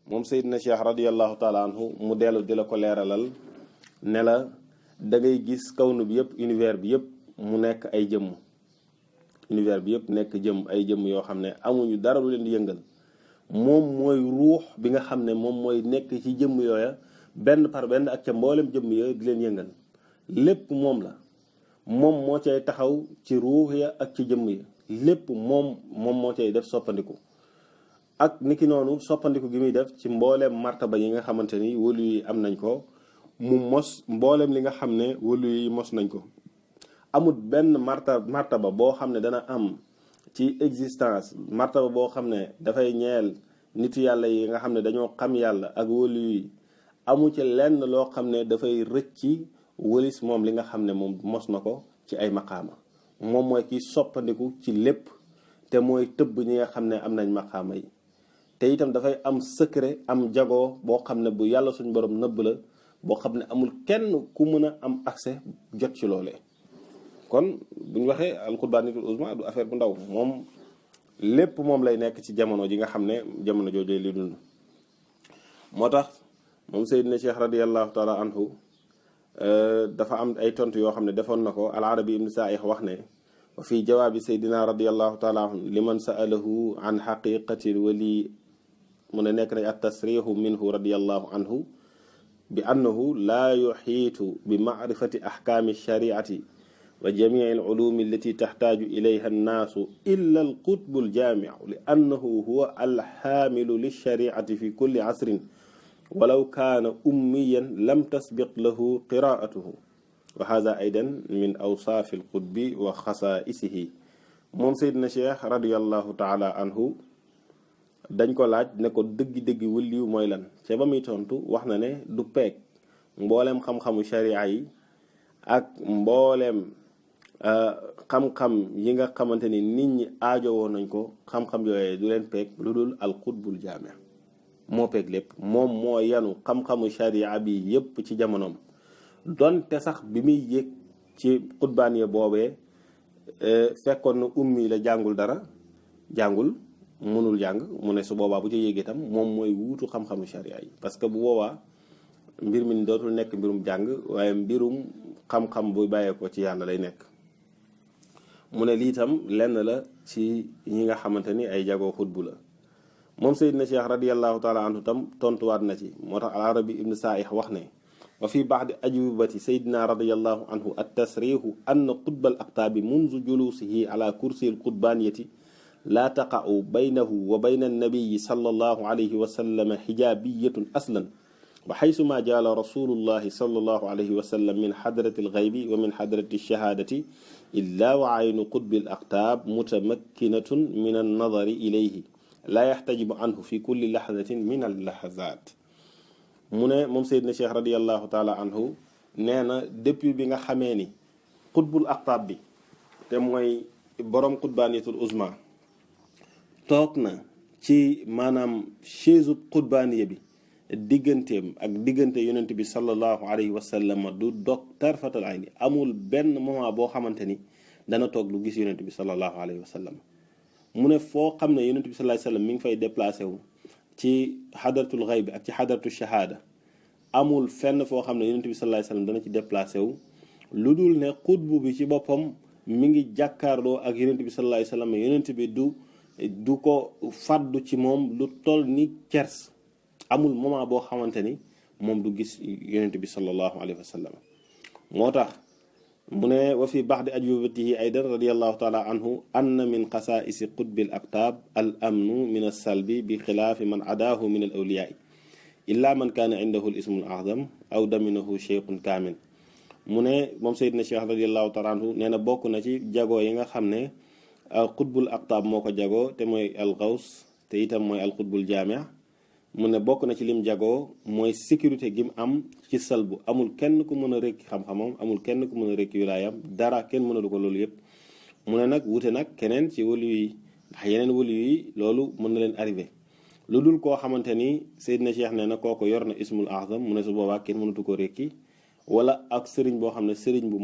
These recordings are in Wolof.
moom Seydina Cheikh radiyallahu taala anhu mu dellu di la ko leeralal ne la da ngay gis kawnu bi yëpp univers bi yëpp mu nekk ay jëmm univers bi yëpp nekk ay jëmm yoo xam ne amuñu dara lu leen di yëngal moom mooy ruux bi nga xam ne moom mooy nekk ci jëmm yooya benn par benn ak ca mboolem jëmm yooya di leen yëngal lépp moom la moom moo cay taxaw ci ruux ya ak ci jëmm ya lépp moom moo cay def soppandiku ak niki noonu soppandiku gi muy def ci mbooleem martaba yi nga xamante ni wëlu yi am nañ ko mu mos mbooleem li nga xam ne wëlu yi mos nañ ko amul benn martaba boo xam ne dana am ci existence martaba boo xam ne dafay ñeel nitu yàlla yi nga xam ne dañoo xam yàlla ak wëlu yi amu ci lenn loo xam ne dafay rëcc wëlis moom li nga xam ne moom mos na ko ci ay maqaama moom mooy kiy soppandiku ci lépp te mooy tëbb ñi nga xam ne am nañ maqaama yi te itam dafay am secret am jagoo boo xam ne bu yàlla suñ borom nëbb la boo xam ne amul kenn ku mën a am accès jot ci loolee kon bu ñu waxee alxutbaaniyatul uzma du affaire bu ndaw moom lépp moom lay nekk ci jamono ji nga xam ne jamono jooju li dund moo tax moom Seydina Cheikh radiyallahu taala anhu dafa am ay tontu yoo xam ne defoon na ko al arabi ibn sa'ih wax ne wa fi jawaabi Seydina radiyallahu taala anhu liman sa'alahu an xaqiqati wali mu ne nekk nañ at tasrihu minhu radiyallahu anhu bi annahu laa yuxiitu bi macrifati axkaami shariati wa jamici alculumi allati taxtaaju ilayha annaasu illa alqutbu aljaamicu li annahu huwa alxaamilu lilshariati fi kulli casrin walaw kaana ummiyan lam tasbiq lahu qiraatuhu wa hada aydan min awsaafi alqutbi wa xasaa'isihi moom Seydina Cheikh radiyallahu taala anhu dañ ko laaj ne ko dëggi-dëggi wëliw mooy lan ca ba muy tontu wax na ne du peeg mbooleem xam-xamu sharia yi ak mbooleem xam-xam yi nga xamante ni nit ñi aajowoo nañ ko xam-xam yooyee du leen peeg lu dul alxutbul jaami moo peeg lépp moom moo yanu xam-xamu sharia bi yépp ci jamonoom donte sax bi muy yëg ci xutbaaniya boobee fekkoon na ummi la jàngul dara jàngul mënul jàng mu ne su boobaa bu ci yéeg itam moom mooy wuutu xam-xamu sharia yi parce que bu boobaa mbir mi dootul nekk mbirum jàng waaye mbirum xam-xam bu bàyyeekoo ci yàlla lay nekk mu ne lii itam lenn la ci ñi nga xamante ni ay jagoo xutbu la moom Seydina Cheikh radiyallahu taala anhu tam tontuwaat na ci moo tax al arabi ibn sa'ih wax ne wa fi ba'di ajwibati Seydina radiyallahu anhu at tasrihu anna qutbal aqtaabi munzu julusihi ala kursi al qutbaniyati laa taqa'u baynahu wa bayna annabiyi sallallahu alayhi wa sallam xijaabiyatun aslan wa xaysuma jaala rasulullahi sallallahu alayhi wa sallam min xadrati alxaybi wa min xadrati alchahaadati illa wa aynu qutbi alaqtaab mutamakkinatun min annadari ilayhi laa yaxtajibu anhu fi kulli laxdatin min allaxazaat mu ne moom Seydina Cheikh radiallahu taala anhu nee na depuis bi nga xamee ni qutbul aqtaab bi te mooy borom qutbaaniyatul uzma toog na ci maanaam chaise qutbaaniya bi digganteem ak diggante yonent bi sallallahu alayhi wa sallam du dog tarfatal ayni amul benn moment boo xamante ni dana toog lu gis yonent bi sallallahu alayhi wa sallam mu ne foo xam ne yonent bi sallallahu alayhi wa sallam mi ngi fay déplacé wu ci xadratul xayb ak ci xadratul shahaada amul fenn foo xam ne yonent bi sallallahu alayhi wa sallam dana ci déplacé wu lu dul ne xutbu bi ci boppam mi ngi jàkkaarloo ak yonent bi sallallahu alayhi wa sallam yonent bi du ko fàddu ci moom lu toll ni cers amul moment boo xamante ni moom du gis yonent bi sallallahu alayhi wa sallam moo tax mu ne wa fi baxdi ajwibatihi aydan radiallahu taala anhu anna min xasaisi qutbil aqtaab al amnu min alsalbi bi xilaafi man adaahu min al awliyaai illa man kaana indahu al ismu al azam aw daminahu cheikhun kaamil mu ne moom Seydina Cheikh radiallahu taala anhu nee na bokk na ci jagoo yi nga xam ne xutbul aqtaab moo ko jagoo te mooy al gaws te itam mooy al xutbul jaamia mu ne bokk na ci lim jagoo mooy sécurité gi mu am ci salbu amul kenn ku mën a rekki xam-xamam amul kenn ku mën a rekki wilaayam dara kenn mënalu ko loolu yëpp mu ne nag wute nag keneen ci wali yi ndax yeneen wali yi loolu mën na leen arrivé lu dul koo xamante ni Seydina Cheikh nee na kooku yor na ismul azam mu ne su boobaa kenn mënatu ko rekki wala ak sëriñ boo xam ne sëriñ bu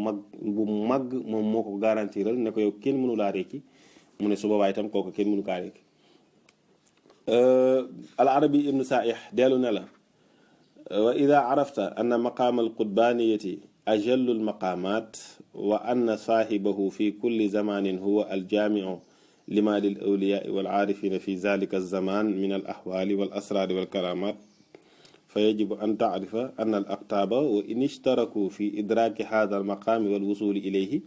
mag moom moo ko garantiral ne ko yow kenn mënu laa rekki mu ne su boobaa itam kooku kenn mënu kaa rekki al arabi ibnu saaih dellu ne la wa ida arafta anna maqaama alqutbaniyati ajallu almaqamat wa anna saahibahu fi kulli zamanin huwa aljaamiu lima lil awliyaai wal aarifina fi zalika alzaman min al ahwali wal asrari wal karamat fa yajibu an taarifa anna al aqtaaba wa in ishtaraku fi idraaki hada almaqaami wal wusuli ilayhi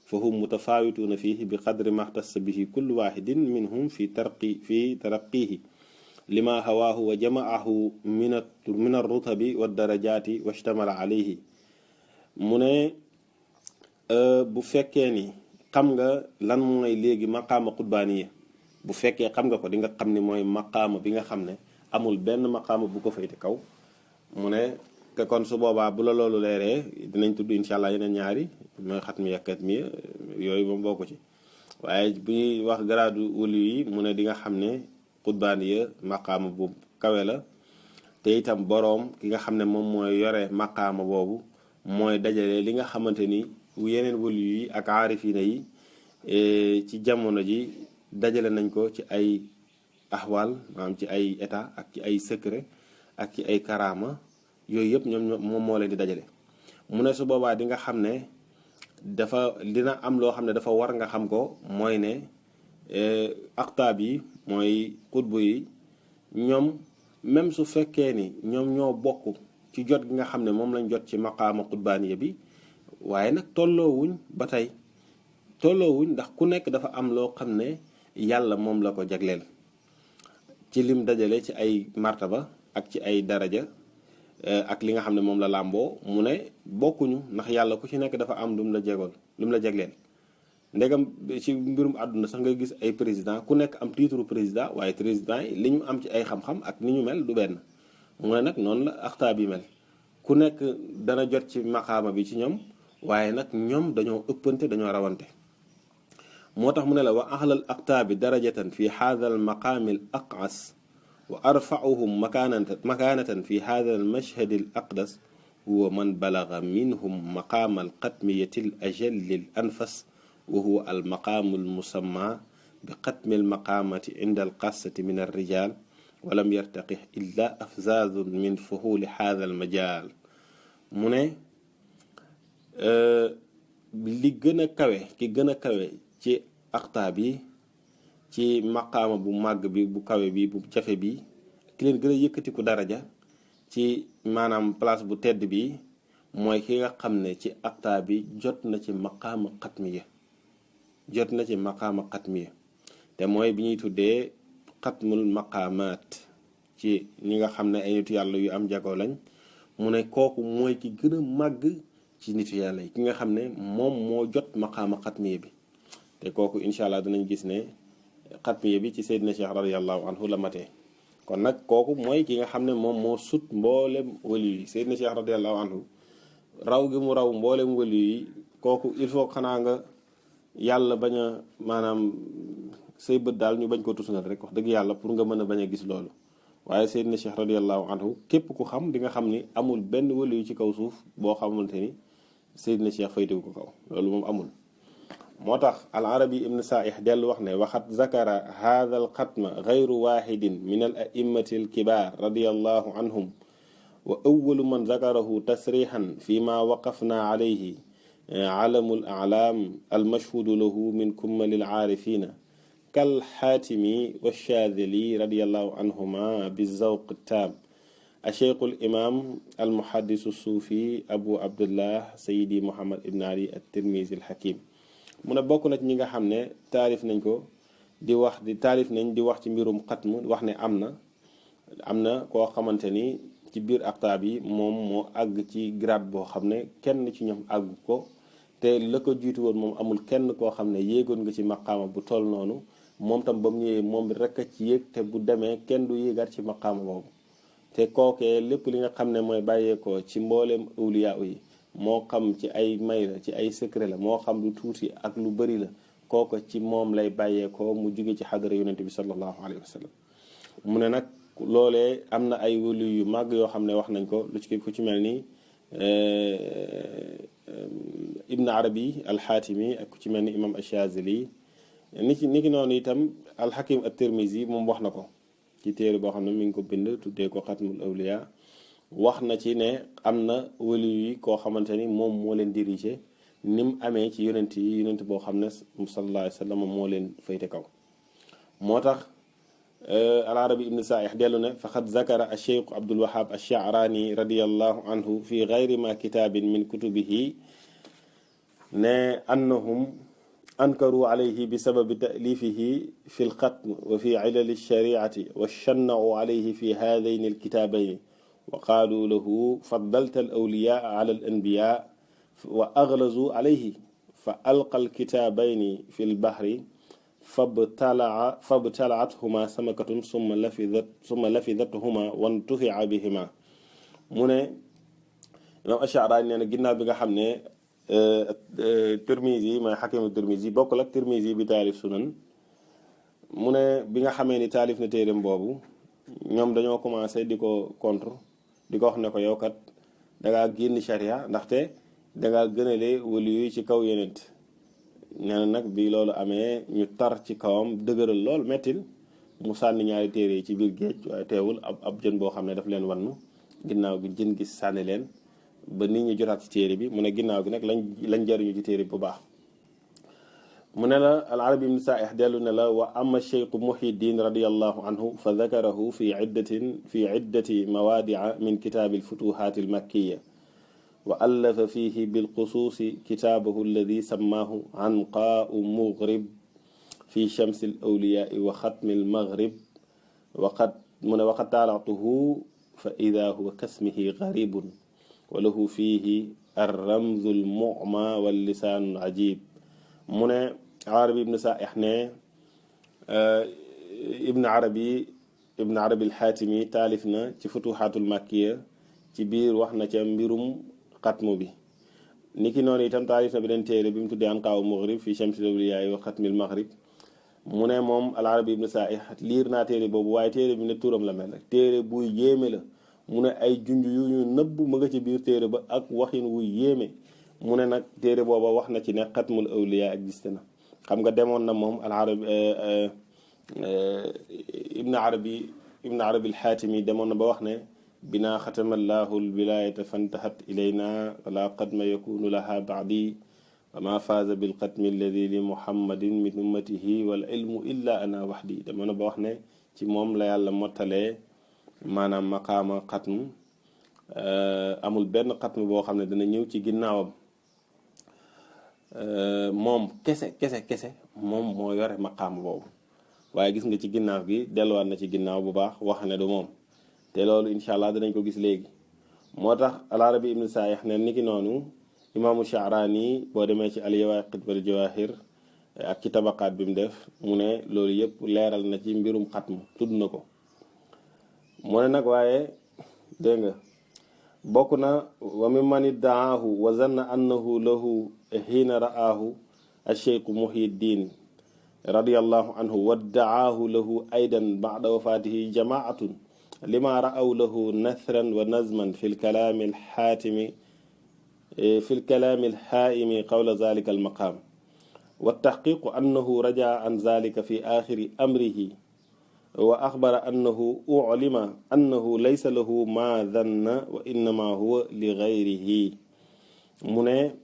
fa hum mutafaawituuna fihi bi qadri ma xtassa bihi kullu waxidin minhum fi taraqihi lima hawaahu wa jamaahu min arrutabi wa darajaati wa shtamala alayhi mu ne bu fekkee ni xam nga lan mooy léegi maqaama qutbaaniya bu fekkee xam nga ko di nga xam ni mooy maqaama bi nga xam ne amul benn maqaama bu ko fayte kaw mu ne te kon su boobaa bu la loolu leeree dinañ tudd incha allah yeneen ñaari mooy xatmi yakkat mi yooyu moom bokku ci waaye bu ñuy wax garaadu wuli yi mu ne di nga xam ne qutbaaniya maqaama bu kawe la te itam boroom ki nga xam ne moom mooy yore maqaama boobu mooy dajale li nga xamante ni yeneen wali yi ak aarifina yi ci jamono ji dajale nañ ko ci ay ahwal maanaam ci ay état ak ci ay secret ak ci ay karaama yooyu yëpp moom moo leen di dajale mu ne su boobaa di nga xam ne dina am loo xam ne dafa war nga xam ko mooy ne aqtaab yi mooy xutbu yi ñoom même su fekkee ni ñoom ñoo bokk ci jot gi nga xam ne moom lañ jot ci maqaama qutbaaniya bi waaye nag tolloowuñ ba tey tolloowuñ ndax ku nekk dafa am loo xam ne yàlla moom la ko jagleel ci lim dajale ci ay martaba ak ci ay daraja ak li nga xam ne moom la làmboo mu ne bokkuñu ndax yàlla ku ci nekk dafa am lu mu la jagleel ndegam ci mbirum àdduna sax nga gis ay président ku nekk am titre président waaye président yi li ñu am ci ay xam-xam ak ni ñu mel du benn mu ne nag noonu la axtaab yi mel ku nekk dana jot ci maqaama bi ci ñoom waaye nag ñoom dañoo ëppante dañoo rawante moo tax mu ne la wa ahlal aqtaabi darajatan fi haadha al maqaami al aqas wa arfauhum makaanatan fi haadha al mashhadi al aqdas huwa man balaga minhum maqaama al qatmiyati al ajalli al anfas wa huwa al maqaamu al musamma bi qatmi al maqaamati inda al qassati min al rijal walam yartaqi illa afzaazun min fuhuli haadha al majaal mu ne li gën a kawe ki gën a kawe ci aqtaab yi ci maqaama bu màgg bi bu kawe bi bu jafe bi ki leen gën a yëkkatiku daraja ci maanaam place bu tedd bi mooy ki nga xam ne ci aqtaab bi jot na ci maqaama xatmiya te mooy bi ñuy tuddee xatmul maqaamaat ci ñi nga xam ne ay nitu yàlla yu am jagoo lañ mu ne kooku mooy ki gën a màgg ci nitu yàlla yi ki nga xam ne moom moo jot maqaama xatmiya bi te kooku incha allah dinañ gis ne xatmiya bi ci Seydina Cheikh radiallahu anhu la matee kon nag kooku mooy ki nga xam ne moom moo sut mboolem wali yi Seydina Cheikh radiallahu anhu raw gi mu raw mboolem wali yi kooku il faut xanaa nga yàlla bañ a maanaam say bët daal ñu bañ ko tusngal rek wax dëgg yàlla pour nga mën a bañ a gis loolu waaye Seydina Cheikh radiallahu anhu képp ku xam di nga xam ni amul benn wali yu ci kaw suuf boo xamante ni Seydina Cheikh faytewu ko kaw loolu moom amul moo tax al arabi ibn saaih dellu wax ne waxat zakara hada al xatma gayru waxidin min al a'immati al kibaar radiallahu anhum wa awalu man zakarahu tasrixan fi ma waqafna alayhi alamu al a'laam al mashhudu lahu min kummali al aarifina kal xaatimi wa shaadili radiallahu anhuma bi zawq taam الشيخ الإمام المحدث الصوفي أبو عبد الله سيدي محمد ابن علي الترمذي الحكيم mu ne bokk na ci ñi nga xam ne taarif nañ ko di wax di taarif nañ di wax ci mbirum xatm wax ne am na koo xamante ni ci biir aqtaab yi moom moo àgg ci grade boo xam ne kenn ci ñoom àgg ko te la ko jiitu woon moom amul kenn koo xam ne yéegoon nga ci maqaama bu toll noonu moom tam ba mu ñëwee moom rek a ci yéeg te bu demee kenn du yéegaat ci maqaama boobu te kookee lépp li nga xam ne mooy bàyyeekoo ci mbooleem awliya yi moo xam ci ay may la ci ay secret la moo xam lu tuuti ak lu bari la kooko ci moom lay bàyyeekoo mu jóge ci xadara yonente bi sallallahu alayhi wa sallam mu ne nag loolee am na ay wali yu màgg yoo xam ne wax nañ ko lu ci ku ci mel ni ibn arabi alxaatimi ak ku ci mel ni imam achazili ni ki noonu itam alxakim at-tirmizi moom wax na ko ci téere boo xam ne mi ngi ko bind tuddee ko xatmul awliya wax na ci ne am na wali yi koo xamante ni moom moo leen dirigé ni mu amee ci yonent yi yonent boo xam ne sallallahu alayhi wa sallam moo leen fayte kaw moo tax al arabi ibn saaih dellu ne faqad zakara acheikh abdul wahab ash-sha'rani radiyallahu anhu fi gayri ma kitaabin min kutubihi ne annahum ankaru alayhi bi sababi ta'lifihi fi lxatm wa fi ilali shariati wa shanna'u alayhi fi haadayni alkitaabayni wa qaalu lahu faddalta alawliyaa ala alanbiyaa wa aglazu alayhi fa alqa alkitaabayni fi lbahri fabtala'athuma samakatun summa lafidathuma wantufi'a bihima mu ne imaam Ash-Sha'rani nee na ginnaaw bi nga xam ne Tirmizi mooy xakimu Tirmizi bokkul ak Tirmizi bi taalif sunan mu ne bi nga xamee ni taalif na téereem boobu ñoom dañoo commencé di ko contre di ko wax ne ko yow kat dangaa génn charia ndaxte dangaa gënale wali yu ci kaw yenent nee na nag bi loolu amee ñu tar ci kawam dëgëral lool mettil mu sànni ñaari téere yi ci biir géej waaye teewul ab jën boo xam ne daf leen wannu ginnaaw gi jën gi sànni leen ba nit ñi jotaat ci téere bi mu ne ginnaaw gi nag lañ jariñu ci téere bi bu baax mu ne la al arabi ibn saaih dellu ne la wa ama cheikhu muhiddin radiallahu anhu fa dakarahu fi iddati mawaadi'a min kitaabi alfutuhaat almakkiya wa allafa fihi bilxusuusi kitaabahu alladi sammaahu anqaau mughrib fi chamsi alawliyaai wa xatmi almaghrib mu ne waqad taalatuhu fa ida huwa kasmihi garibun wa lahu fihi arramzu almu'ma wallisaanu alajib mu ne arabi ibn saaih ne ibn arabi alxaatimi taalif na ci futuxaatul makkiya ci biir wax na ca mbirum xatmu bi niki noonu itam taalif na beneen téere bi mu tuddee anqaawu maghrib fi shamsil awliyaa wa xatmil maghrib mu ne moom al arabi ibn saaih liir naa téere boobu waaye téere bi ne turam la mel téere buy yéeme la mu ne ay junj yu ñu nëbb ma nga ci biir téere ba ak waxin wuy yéeme mu ne nag téere booba wax na ci ne xatmul awliya existe na xam nga demoon na moom al arabi ibn arabi alxaatimi demoon na ba wax ne binaa xatamallahu alwilayata fantahat ilayna wala qadma yakunu laha baadi wa ma faaza bilxatmi alladi li muhammadin min ummatihi wal ilmu illa ana waxdi demoon na ba wax ne ci moom la yàlla mottalee maanaam maqaama xatm amul benn xatm boo xam ne dana ñëw ci ginnaawam moom kese moom moo yore maqaama boobu waaye gis nga ci ginnaaw gi delluwaat na ci ginnaaw bu baax wax ne du moom te loolu incha allah danañ ko gis léegi moo tax al arabi ibn saaih ne niki noonu imaamu Sha'rani boo demee ci al yawaaqit wal jawaahir ak ci tabaqaat bi mu def mu ne loolu yëpp leeral na ci mbirum xatm tudd na ko mu ne nag waaye dégg nga bokk na wa mimman iddaahu wa zanna annahu lahu hiina ra'aahu acheikhu muhiddin radiyallahu anhu waddaahu lahu aydan ba'da wafaatihi jamaatun lima ra'aw lahu nathran wa nazman fi lkalaami alxaaimi qawla zalika almaqaam والتحقيق أنه رجع عن ذلك في آخر أمره وأخبر أنه أعلم أنه ليس له ما ظن وإنما هو لغيره mu ne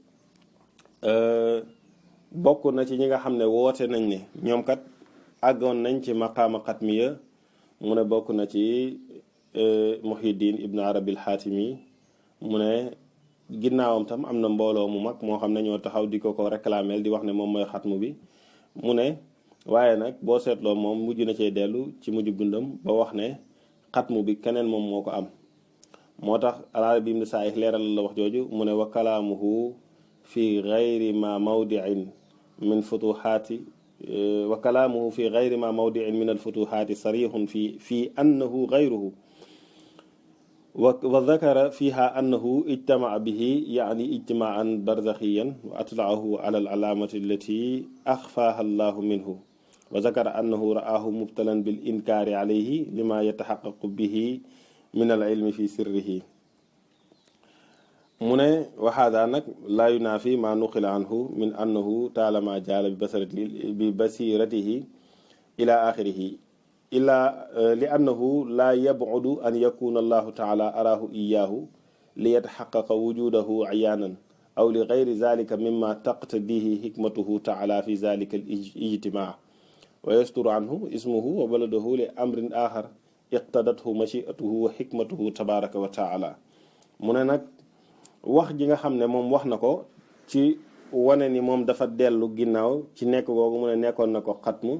bokk na ci ñi nga xam ne woote nañ ne ñoom kat àggoon nañ ci maqaama xatmiya mu ne bokk na ci Muhiddin ibn Arabi al-Xaatimi mu ne ginnaawam tam am na mbooloo mu mag moo xam ne ñoo taxaw di ko réclamer di wax ne moom mooy xatmu bi mu ne waaye nag boo seetloo moom mujj na cee dellu ci mujj dundam ba wax ne xatmu bi keneen moom moo ko am moo tax al-Arabi ibn Sa'ih leeral la wax jooju mu ne wa kalaamuhu fi gayri ma mawdiin min futuhaati wa kalaamuhu fi gayri ma mawdiin min alfutuhaati sarihun fi annahu gayruhu wa dakara fiha annahu ijtamaca bihi yaani ijtimaacan barzaxiyan wa atlaahu ala alcalaamati allati axfaaha allahu minhu wa dakara annahu ra'aahu mubtalan bil inkaari calayhi lima yataxaqaqu bihi min alcilmi fi sirrihi mu ne waxaada nag laa yunaafi ma nuqila anhu min annahu taalama jaala bi basiratihi ila axirihi illa li annahu la yab'udu an yakuna allahu taala araahu iyaahu li yataxaqaqa wujudahu ayaanan aw li gayri zalika mimma taqtadihi hikmatuhu taala fi zalika al ijtimaa wa yasturu anhu ismuhu wa baladahu li amrin axar iqtadathu machiatuhu wa hikmatuhu tabaraka wa taala. mu ne nag wax ji nga xam ne moom wax na ko ci wane ni moom dafa dellu ginnaaw ci nekk googu mu ne nekkoon na ko xatmu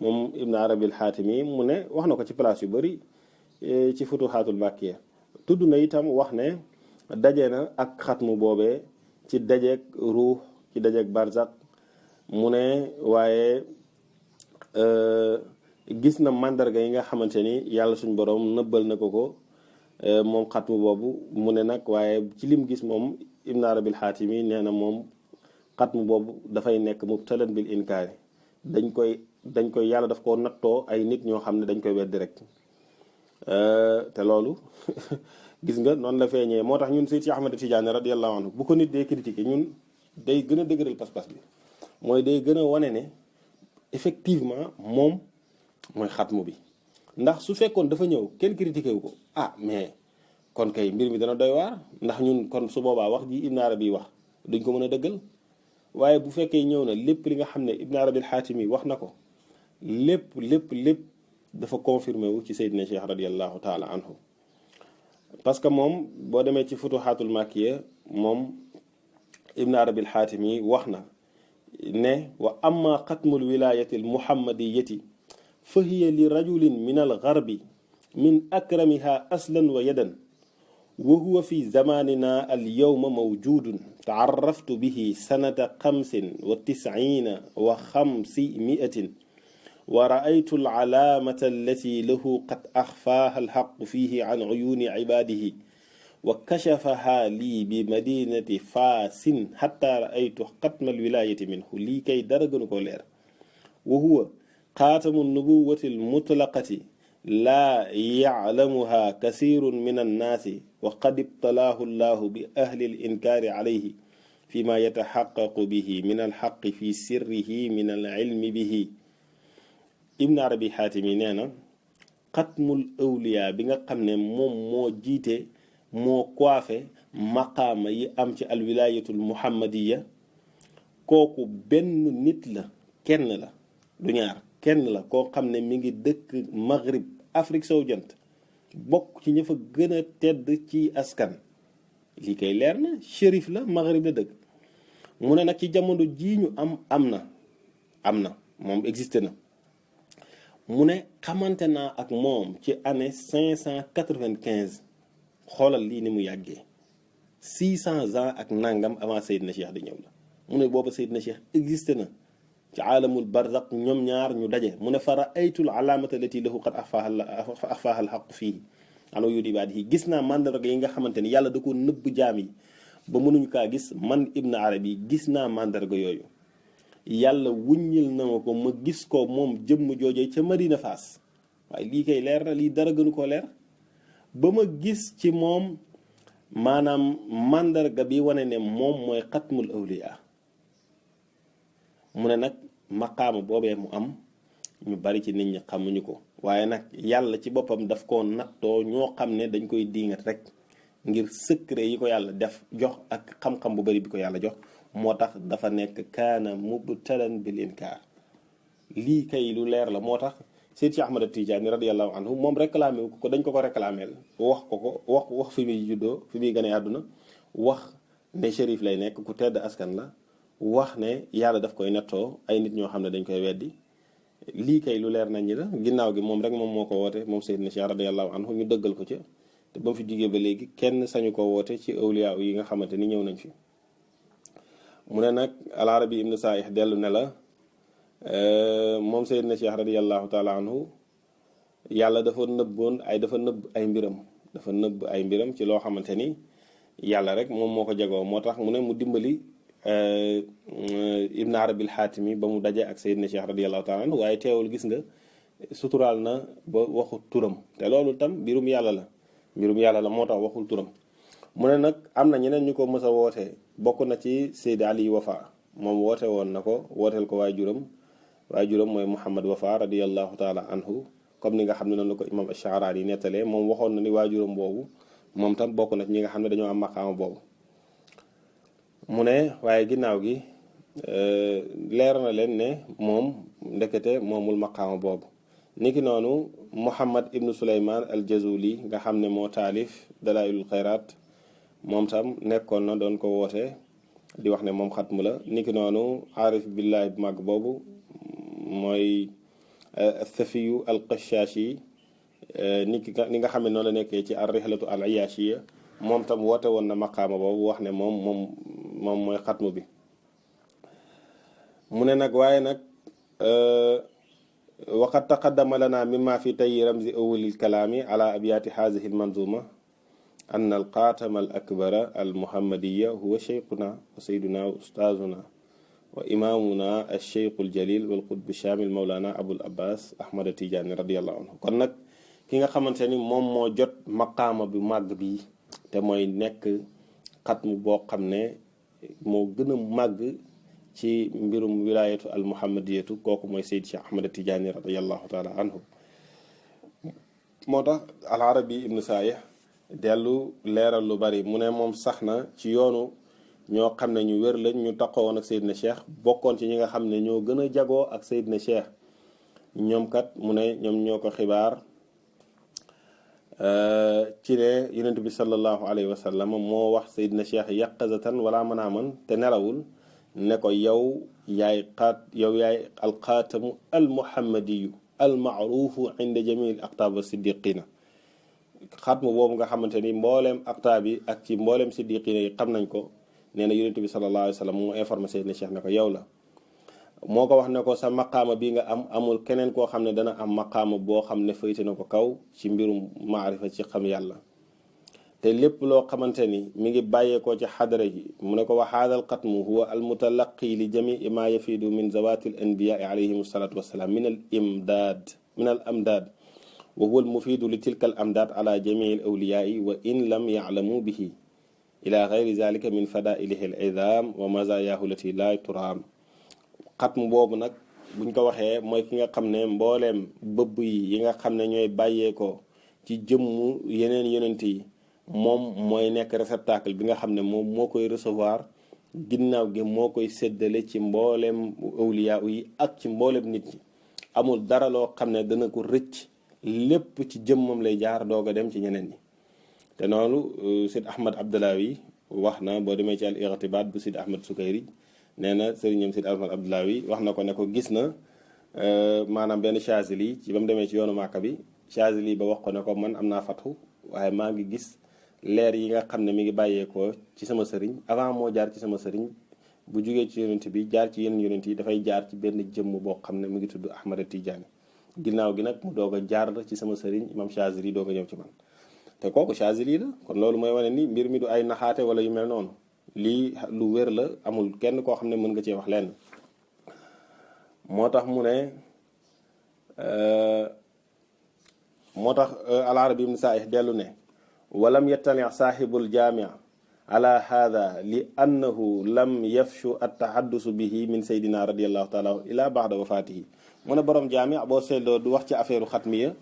moom ibn arabi al-xaatimi mu ne wax na ko ci place yu bëri ci futuxaatul makkiya. tudd na itam wax ne daje na ak xatmu boobee ci dajeeg ruux ci dajeeg barzak. mu ne waaye gis na mandarga yi nga xamante ni yàlla suñ borom nëbbal na ko moom xatmu boobu. mu ne nag waaye ci lim gis moom ibn arabi al-xaatimi nee na moom xatmu boobu dafay nekk mubtalan bil inkaari, dañ koy yàlla daf ko nattoo ay nit ñoo xam ne dañ koy weddi rek. te loolu gis nga noonu la feeñee. moo tax ñun Seydi Ahmad Tidiane radiyallahu anhu bu ko nit dee critiquer ñun day gën a dëgëral pas-pas bi, mooy day gën a wane ne effectivement moom mooy xatmu bi. ndax su fekkoon dafa ñëw kenn critiqué wu ko mais kon kay mbir mi dana doy waar, ndax ñun kon su boobaa wax ji Ibn Arabi wax duñ ko mën a dëggal. waaye bu fekkee ñëw na lépp li nga xam ne Ibn Arabi al-Xaatimi wax na ko lépp dafa confirmé wu ci Seydina Cheikh radiyallahu taala anhu. parce que moom boo demee ci futuxaatul makkiya moom Ibn Arabi al-Xaatimi wax na ne wa amma xatmul wilayati al muhammadiyati fa hiya li rajulin min al garbi min akramiha aslan wa yadan wa huwa fi zamanina al yawma mawjudun taaraftu bihi sanata 95 wa 500 wa raaytu al alaamata allati lahu qad axfaaha al xaqu fihi an uyuuni cibaadihi wa kashafaha lii bi madinati faasin xatta raaytu xatma al wilayati minhu. lii kay dara gënu ko leer. wa huwa xaatamu nubuwati al mutlaqati laa yaclamuha kasirun min annaasi wa qad ibtalaahu llahu bi ahli al inkaari calayhi fi ma yataxaqaqu bihi min alxaqi fi sirrihi min al ilmi bihi. Ibn Arabi Xaatimi nee na xatmul awliya bi nga xam ne moom moo jiite moo coiffé maqaama yi am ci alwilayatul muhammadiya, kooku benn nit la, kenn la du ñaar, kenn la koo xam ne mi ngi dëkk Maghrib Afrique sowu jant, bokk ci ña fa gën a tedd ci askan. lii kay leer na, shérif la, Maghrib la dëkk. mu ne nag ci jamono jii ñu am na moom existé na. mu ne xamante naa ak moom ci année 595. xoolal lii ni mu yàggee 600 ans ak nangam avant Seydina Cheikh di ñëw la. mu ne booba Seydina Cheikh existé na ci aalamul barzaq, ñoom ñaar ñu daje. mu ne fara aytul alaamata lati lahu qad axfaaha al xaq fii ano yu di baat yi. gis naa mandarga yi nga xamante ni yàlla da ko nëbb jaam yi ba mënuñu kaa gis. man Ibn Arabi gis naa mandarga yooyu, yàlla wuññil na ma ko, ma gis ko moom jëmm joojee ca Madina Faas. waaye lii kay leer na, lii dara gënu koo leer. ba ma gis ci moom maanaam mandarga bi wane ne moom mooy xatmul awliya. mu ne nag maqaama boobee mu am ñu bari ci nit ñi xamuñu ko, waaye nag yàlla ci boppam daf koo nattoo ñoo xam ne dañ koy diingat rek ngir secret yi ko yàlla def jox ak xam-xam bu bari bi ko yàlla jox. moo tax dafa nekk kaana mubtalan bil inkaar. lii kay lu leer la. moo tax Seydi Ahmad Tijaani radiyallahu anhu moom réclamé wu ko, dañ ko réclameel wax ko wax fi muy juddoo, fi muy gane àdduna, wax ne shérif lay nekk, ku tedd askan la, wax ne yàlla daf koy nattoo ay nit ñoo xam ne dañ koy weddi. lii kay lu leer nañ ñi la. ginnaaw gi moom rek moom moo ko woote, moom Seydina Cheikh radiyallahu anhu, ñu dëggal ko ca. te ba mu fi jugee ba léegi kenn sañu ko woote ci awliya yi nga xamante ni ñëw nañ fi. mu ne nag al-Arabi ibn Saih dellu ne la moom Seydina Cheikh radiyallahu taala anhu yàlla dafa nëbb ay mbiram ci loo xamante ni yàlla rek moom moo ko jagoo. moo tax mu ne mu dimbali Ibn Arabi al-Xaatimi ba mu daje ak Seydina Cheikh radiyallahu taala anhu, waaye teewul gis nga suturaal na ba waxu turam. te loolu tam mbirum yàlla la moo tax waxul turam. mu ne nag am na ñeneen ñu ko mës a woote, bokk na ci Seydi Ali Wafa. moom woote woon na ko, wooteel ko waajuram mooy Muhammad Wafa radiyallahu taala anhu. comme ni nga xam ne noonu la ko imam Ash-Sha'rani yi nettalee moom waxoon na ni waajuram boobu moom tam bokk na ci ñi nga xam ne dañoo am maqaama boobu. mu ne waaye ginnaaw gi leer na leen ne moom ndekete moomul maqaama boobu. niki noonu Muhammad ibnu Suleyman al Jazuli nga xam ne moo taalif Dalailul Xayraat moom tam nekkoon na doon ko woote di wax ne moom xatmu la. niki noonu aarif billahi bu màgg boobu mooy Safiyu al Qashaashi ni nga xam ne noonu la nekkee ci ar rihlatu al Iyaashiya moom tam woote woon na maqaama boobu wax ne moom mooy xatmu bi. mu ne nag waaye nag waqad taqaddama lana mimma fi tayyi ramzi awwalil kalaami ala abyaati haadihi al manzuma anna al qaatama al akbara al muhammadiya huwa cheikhuna wa sayduna wa ustaazuna wa imaamuna al cheikh al jalil wal qutb shamil mawlana abul abbas ahmad tijaani radiyallahu anhu. kon nag ki nga xamante ni moom moo jot maqaama bi màgg bi te mooy nekk xatmu boo xam ne moo gën a màgg ci mbirum wilaayatu al muhammadiyatu kooku mooy Seyd Cheikh Ahmad Tijaani radiyallahu taala anhu. moo tax al arabi ibnu saayih dellu leeral lu bari mu ne moom sax na ci yoonu ñoo xam ne ñu wér lañ ñu taxawoon ak Seydina Cheikh bokkoon ci ñi nga xam ne ñoo gën a jagoo ak Seydina Cheikh ñoom kat mu ne ñoom ñoo ko xibaar ci ne yonent bi sallallahu alayhi wa sallam moo wax Seydina Cheikh yaqazatan wala manaaman te nelawul ne ko yow yaay alxaatamu almuhammadiyu almaarufu inda jamil aqtaab siddiqina. xatmu boobu nga xamante ni mbooleem aqtaab yi ak ci mbooleem siddiqina yi xam nañ ko nee na yonent bi sallallahu alayhi wa sallam moo informé Seydina Cheikh ne ko yow la. moo ko wax ne ko sa maqaama bi nga am amul keneen koo xam ne dana am maqaama boo xam ne fayte na ko kaw ci mbirum maarifa ci xam yàlla. te lépp loo xamante ni mi ngi bàyyeekoo ci xadara ji mu ne ko wa haadal xatmu huwa al mutalaqi li jamii ma yafidu min zawati al anbiyaai alayhim salatu wasalaam min al amdaad wa huwa al mufidu li tilka al amdaad ala jamii al awliyaai wa in lam yaclamu bihi ila gayri zalika min fadailihi al idam wa mazayaahu lati la turaam. xatmu boobu nag buñ ko waxee mooy ki nga xam ne mbooleem bëbb yi nga xam ne ñooy bàyyeekoo ci jëmmu yeneen yonent yi moom mooy nekk réceptacle bi nga xam ne moom moo koy recevoir ginnaaw gi moo koy séddale ci mbooleem awliya yi ak ci mbooleem nit ñi. amul dara loo xam ne dana ko rëcc lépp ci jëmmam lay jaar doog a dem ci ñeneen ñi. te noonu Sid Ahmad Abdallawi wax na boo demee ci al irtibaat bu Sid Ahmad Sukayri nee na sëriñam Sid Ahmad Abdallawi wax na ko ne ko gis na maanaam benn Chazili ci ba mu demee ci yoonu Màkka bi Chazili ba wax ko ne ko man am naa fatxu waaye maa ngi gis leer yi nga xam ne mi ngi bàyyeekoo ci sama sëriñ avant moo jaar ci sama sëriñ bu jugee ci yonent bi jaar ci yeneen yonent yi dafay jaar ci benn jëmm boo xam ne mi ngi tudd Ahmad Tijaani ginnaaw gi nag mu doog a jaar ci sama sëriñ imam Chazili doog a ñëw ci man. te kooku Chazili la kon loolu mooy wane ni mbir mi du ay naxaate wala yu mel noonu lii lu wér la amul kenn koo xam ne mën nga cee wax lenn. moo tax mu ne moo tax al arabi ibn saih dellu ne walam yattali saaxibul jaami ala hada li annahu lam yafshu attahaddusu bihi min saydina radiallahu taala ila baxda wafatihi. mu ne borom jaami boo seetloo du wax ci affaire xatmiya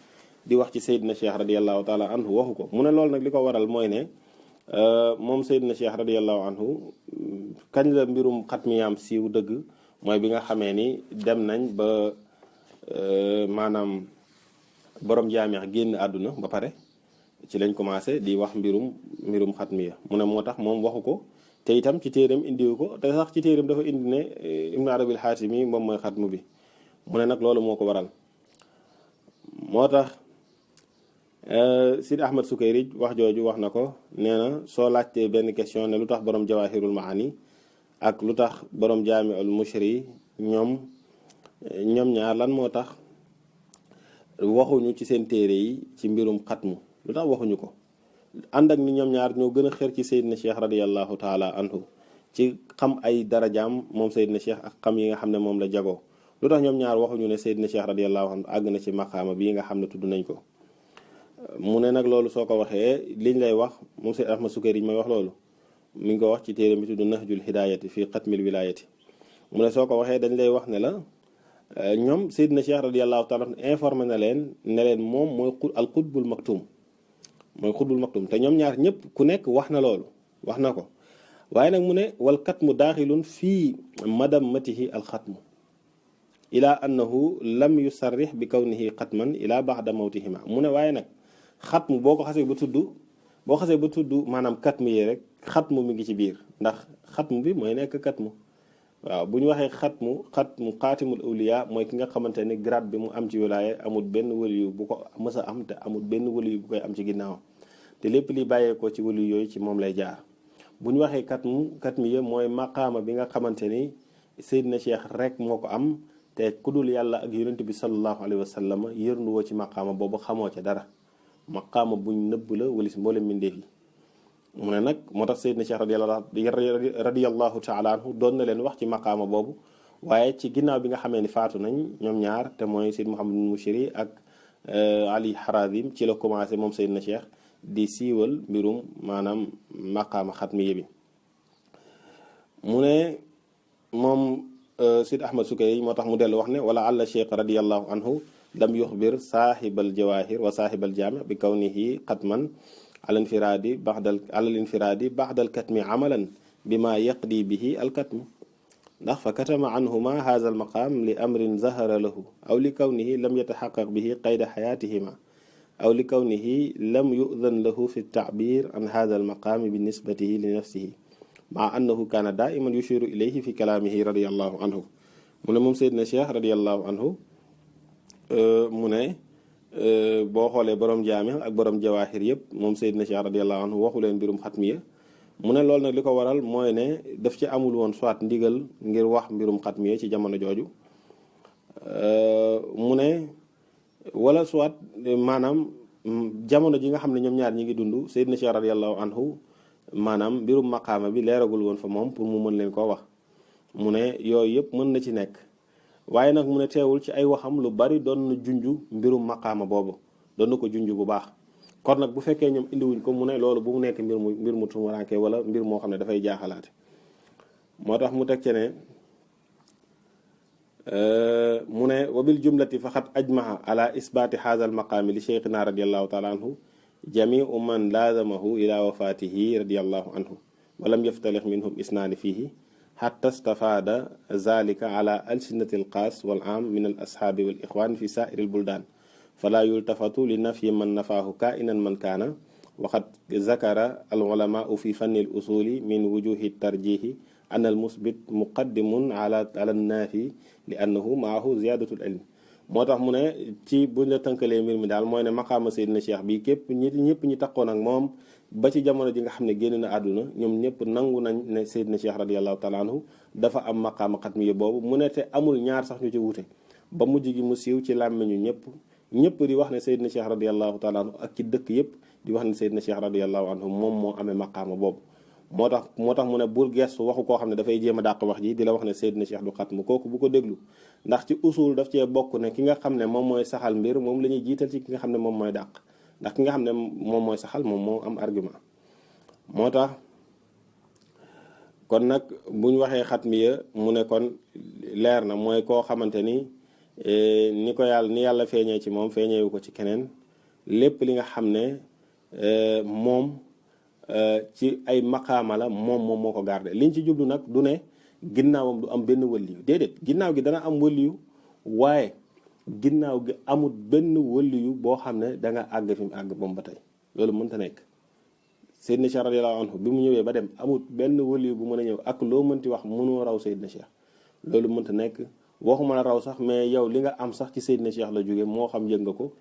di wax ci saydina cheikh radiallahu taala anhu waxu ko. mu ne loolu nag li ko waral mooy ne moom saydina cheikh radiallahu anhu kañ la mbirum xatmiyaam siiw dëgg mooy bi nga xamee ni dem nañ ba maanaam borom jaami génn àdduna ba pare ci lañ commencé di wax mbirum xatmiya. mu ne moo tax moom waxu ko te itam ci téeram indiwu ko te sax ci téeram dafa indi ne ibnu arabil xaatimi moom mooy xatmu bi. mu ne nag loolu moo ko waral moo tax Sidi Ahmad Sukayri wax jooju wax na ko nee na soo laajtee benn question ne lu tax borom jawahirul maani ak lu tax borom jaamiul mushri ñoom ñaar lan moo tax waxuñu ci seen téere yi ci mbirum xatmu lu tax waxuñu ko ànd ak ni ñoom ñaar ñoo gën a xër ci Seydina Cheikh radiallahu taala anhu ci xam ay darajaam moom Seydina Cheikh ak xam yi nga xam ne moom la jagoo. lu tax ñoom ñaar waxuñu ne Seydina Cheikh radiallahu anhu àgg na ci maqaama bii nga xam ne tudd nañ ko. mu ne nag loolu soo ko waxee liñ lay wax moom Seyd Ahmad Sukayri may wax loolu mi ngi ko wax ci téere bi tudd Nahjul Hidaayati fii xatmil wilaayati. mu ne soo ko waxee dañ lay wax ne la ñoom Seydina Cheikh radiyallahu taala informé na leen ne leen moom mooy al xutbul maktum mooy xutbul maktum te ñoom ñaar ñëpp ku nekk wax na loolu wax na ko waaye nag mu ne wal katmu daaxilun fii madammatihi al xatmu ila annahu lam yusarrix bi kawnihi xatman ila baxda mawtihima mu ne waaye nag xatmu boo xasee ba tudd maanaam katmu yi rek xatmu mi ngi ci biir ndax xatmu bi mooy nekk katmu waaw bu ñu waxee xatmu xaatimul awliya mooy ki nga xamante ne grade bi mu am ci wilaaya amul benn waliyu bu ko mës a am te amul benn waliyu bu koy am ci ginnaaw te lépp li bàyyeekoo ci waliyu yooyu ci moom lay jaar bu ñu waxee katmu ya mooy maqaama bi nga xamante ni Seydina Cheikh rek moo ko am te ku dul yàlla ak yonent bi sallallahu alayhi wa sallam yërnduwoo ci maqaama boobu xamoo ca dara maqaama buñ nëbb la walis mboolem mbindeef yi mu ne nag moo tax Seydina Cheikh radiyallahu taala anhu doon na leen wax ci maqaama boobu waaye ci ginnaaw bi nga xamee ni faatu nañ ñoom ñaar te mooy Seyd Mouhamadul Mushiri ak Ali Harazim ci la commencé moom Seydina Cheikh di siiwal mbirum maanaam maqaama xatmiya bi mu ne moom Seyd Ahmad Sukayri moo tax mu dellu wax ne wala àlla Cheikh radiyallahu anhu lam yuxbir saaxibal jawahir wa saaxibal jaami bi kawnihi xatman ala infiraadi baxdal katmi amalan bima yaqdi bihi alkatmu ndax fa katama anhuma haza almaqam li amrin zahara lahu aw li kawnihi lam yataxaqaq bihi qayda xayaatihima aw li kawnihi lam yu'dan lahu fi taabir an haza almaqami binisbatihi li nafsihi maa annahu kaana daiman yushiru ilayhi fi kalaamihi radiallahu anhu mu ne moom Seydina Cheikh radiallahu anhu mu ne boo xoolee borom jaami ak borom jawaahir yëpp moom Seydina Cheikh radiyallahu anhu waxu leen mbirum xatmiya mu ne loolu nag li ko waral mooy ne daf ci amul woon soit ndigal ngir wax mbirum xatmiya ci jamono jooju mu ne wala soit maanaam jamono ji nga xam ne ñoom ñaar ñi ngi dund Seydina Cheikh radiyallahu anhu maanaam mbirum maqaama bi leeragul woon fa moom pour mu mën leen koo wax mu ne yooyu yëpp mën na ci nekk waaye nag mu ne teewul ci ay waxam lu bari doon na junju mbirum maqaama boobu doon na ko junju bu baax kon nag bu fekkee ñoom indiwuñ ko mu ne loolu bu mu nekk mbir mu tumuraanke wala mbir moo xam ne dafay jaaxalaate moo tax mu teg ci ne mu ne wabil jumlati faqat ajmaha ala isbaati haza al maqaami li cheikhina radiallahu taala anhu jamiu man laazamahu ila wafatihi radiallahu anhu walam yaftalix minhum isnaani fihi xatta stafaada zalika ala alsinati alxaas wal am min al ashaabi wal ixwaan fi saairi lbuldaan fala yultafatu li nafyi man nafaahu kainan man kaana waxat zakara al ulamaau fi fanni l usuli min wujuhi tarjihi an al musbit muqaddimun ala naafi li annahu maahu ziyadatul ilm moo tax mu ne ci buñ la tënkalee mbir mi daal mooy ne maqaama Seydina Cheikh bi képp ñëpp ñi takkoon ak moom ba ci jamono ji nga xam ne génn na àdduna ñoom ñëpp nangu nañ ne Seydina Cheikh radiallahu taala anhu dafa am maqaama xatmiya boobu mu ne te amul ñaar sax ñu ci wute ba mujj gi mu siiw ci làmmiñu ñëpp di wax ne Seydina Cheikh radiallahu taala anhu ak ci dëkk yëpp di wax ne Seydina Cheikh radiallahu anhu moom moo amee maqaama boobu moo tax mu ne bul gestu waxu koo xam ne dafay jéem a dàq wax ji di la wax ne Seydina Cheikh du xatmu kooku bu ko déglu ndax ci usul daf cee bokk ne ki nga xam ne moom mooy saxal mbir moom la ñuy jiital ci ki nga xam ne moom mooy dàq ndax ki nga xam ne moom mooy saxal moom moo am argument moo tax kon nag buñ waxee xatmiya mu ne kon leer na mooy koo xamante ni ni yàlla feeñee ci moom feeñeewu ko ci keneen lépp li nga xam ne moom ci ay maqaama la moom moo ko garde liñ ci jublu nag du ne ginnaawam du am benn wëliyu déedéet ginnaaw gi dana am wëliyu waaye ginnaaw gi amul benn wëliyu boo xam ne da nga àgg fi mu àgg moom ba tey loolu mënta nekk Seydina Cheikh radiyallahu anhu bi mu ñëwee ba dem amul benn wëliyu bu mën a ñëw ak loo mënti wax mënoo raw Seydina Cheikh loolu mënta nekk waxuma la raw sax mais yow li nga am sax ci Seydina Cheikh la jóge moo xam yëg nga ko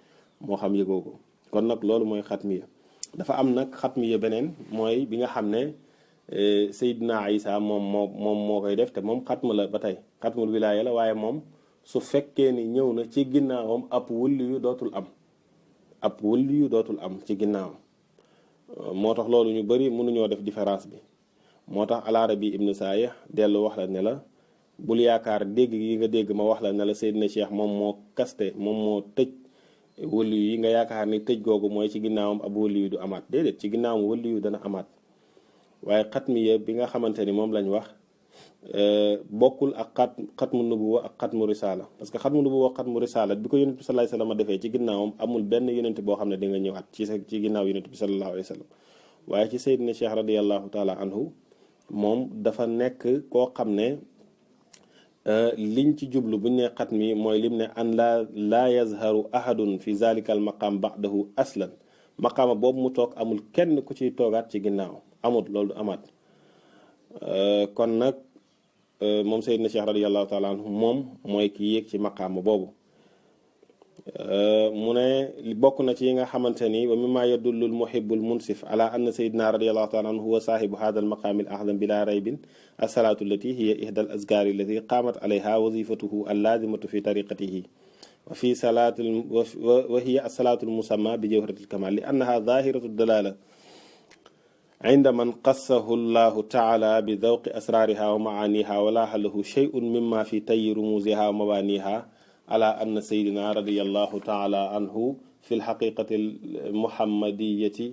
moo xam yëgoo ko kon nag loolu mooy xatmiya dafa am nag xatmiya beneen mooy bi nga xam ne Seydina Isa moom moo koy def te moom xatma la ba tey xatmul wilaaya la waaye moom su fekkee ni ñëw na ci ginnaawam ab wëliyu dootul am ci ginnaawam moo tax loolu ñu bari mënuñoo def différence bi moo tax Al-Arabi ibnu Saayih dellu wax la ne la bul yaakaar dégg gi nga dégg ma wax la ne la Seydina Cheikh moom moo kaste moom moo tëj wëliyu yi nga yaakaar ni tëj googu mooy ci ginnaawam ab wëliyu du amaat déedéet ci ginnaawam wëliyu dana amaat waaye xatmiya bi nga xamante ni moom lañ wax bokkul ak xatmu nubuwa ak xatmu risaala parce que xatmu nubuwa ak xatmu risaala bi ko yonent bi sallallahu alayhi wa sallam defee ci ginnaawam amul benn yonent boo xam ne di nga ñëwaat ci ginnaaw yonent bi sallallahu alayhi wa sallam waaye ci Seydina Cheikh radiyallahu taala anhu moom dafa nekk koo xam ne liñ ci jublu buñ ne xatmi mooy lim ne an laa yazharu ahadun fi zalika al maqam ba'dahu aslan maqaama boobu mu toog amul kenn ku ciy toogaat ci ginnaaw amul loolu du amaat kon nag moom Seydina Cheikh radiyallahu taala anhu moom mooy ki yéeg ci maqaama boobu mu ne bokk na ci yi nga xamante ni wa mimma yadullu al muhibbu al munsif ala anna Seydina radiyallahu taala anhu huwa saahibu hada al maqaami al a'zam bila raybin as-salaatu allati hiya ihda al azkaari allati qaamat alayha wazifatuhu al laazimatu fi tariqatihi wa fi salaati wa hiya as-salaatu al musamma bi jawharatil kamaal li annaha zaahiratu dalaala inda man qassahu llahu taala bi dawqi asraariha wa maaniha wa laaha lahu shay'un mimma fi tayyi rumuuziha wa mabaaniha ala anna sayyidina radiyallahu taala anhu fi lxaqiqati almuhammadiyati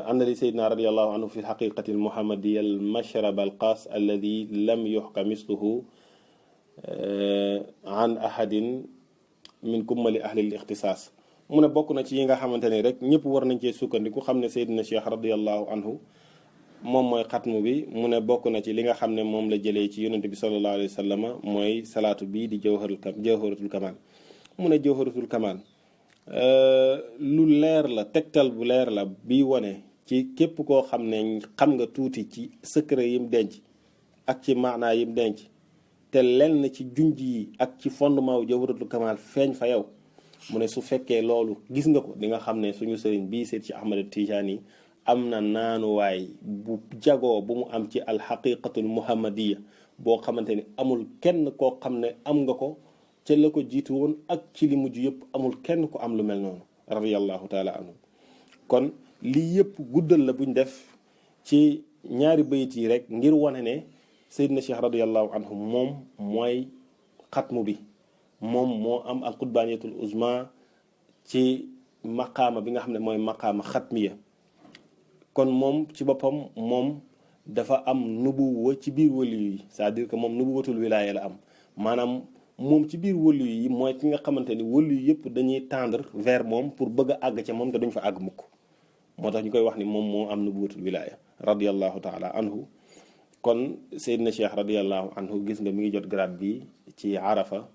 anna li sayyidina radiyallahu anhu fi lxaqiqati almuhammadiya almashrab alqaas alladi lam yuxka misluhu an ahadin min kummali ahli lixtisaas mu ne bokk na ci yi nga xamante ni rek ñëpp war nañ cee sukkandiku xam ne Seydina Cheikh radiyallahu anhu moom mooy xatmu bi mu ne bokk na ci li nga xam ne moom la jëlee ci yonente bi sallallahu alayhi wa sallam mooy salaatu bii di jawharatul kamal mu ne jawharatul kamal lu leer la tegtal bu leer la bi wane ci képp koo xam ne xam nga tuuti ci secret yim denc ak ci maanaa yim denc te lenn ci junj yi ak ci fondement wu jawharatul kamal feeñ fa yow mu ne su fekkee loolu gis nga ko di nga xam ne suñu sëriñ bii seet ci Ahmad Tijaani am na naanuwaay bu jagoo bu mu am ci alxaqiqatul muhammadiya boo xamante ni amul kenn koo xam ne am nga ko ca la ko jiitu woon ak ci li mujj yëpp amul kenn ko am lu mel noonu radiyallahu taala anhu kon lii yëpp guddal la buñ def ci ñaari bayit yi rek ngir wane ne Seydina Cheikh radiyallahu anhu moom mooy xatmu bi moom moo am al qutbaniyatul uzma ci maqaama bi nga xam ne mooy maqaama xatmiya kon moom ci boppam moom dafa am nubuwa ci biir waliyu yi c'est-à-dire que moom nubuwatul wilaaya la am maanaam moom ci biir waliyu yi mooy ki nga xamante ni waliyu yëpp dañuy tendre vers moom pour bëgg a àgg ca moom te duñ fa àgg mukk moo tax ñu koy wax ni moom moo am nubuwatul wilaaya radiyallahu taala anhu kon Seydina Cheikh radiyallahu anhu gis nga mi ngi jot grade bi ci Arafa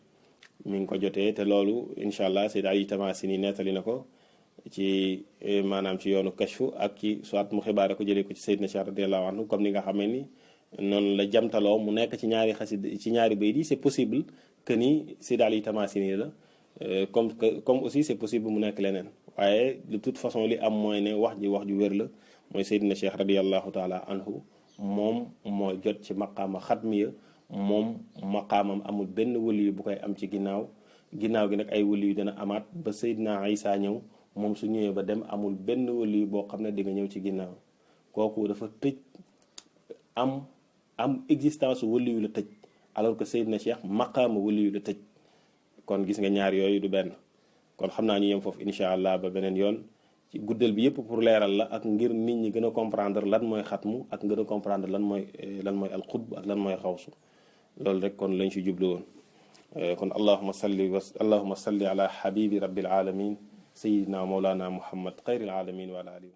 mi ngi ko jotee te loolu incha allah Seydi Ali Tamasini nettali na ko ci maanaam ci yoonu kashfu ak ci soit mu xibaare ko jëlee ko ci Seydina Cheikh radiyallahu anhu comme ni nga xamee ni noonu la jamtaloo mu nekk ci ñaari xasid ci ñaari bayit yi c'est possible que ni Seydi Ali Tamasini la comme aussi c'est possible mu nekk leneen waaye de toute façon li am mooy ne wax ju wér la mooy Seydina Cheikh radiyallahu taala anhu moom mooy jot ci maqaama xatmiya moom maqaamam amul benn waliyu bu koy am ci ginnaaw gi nag ay waliyu dana amaat ba Seydina Isa ñëw moom su ñëwee ba dem amul benn waliyu boo xam ne di nga ñëw ci ginnaaw kooku dafa tëj am existence waliyu la tëj alors que Seydina Cheikh maqaama waliyu la tëj kon gis nga ñaar yooyu du benn kon xam naa ñu yem foofu incha allah ba beneen yoon ci guddal bi yëpp pour leeral la ak ngir nit ñi gën a comprendre lan mooy xatmu ak gën a comprendre lan mooy alxutb ak lan mooy xawsu loolu rek kon lañ ci jublu woon kon allahuma salli ala habibi rabbil alamin sayyidina mawlana muhammad xayril alamin wa ala alihi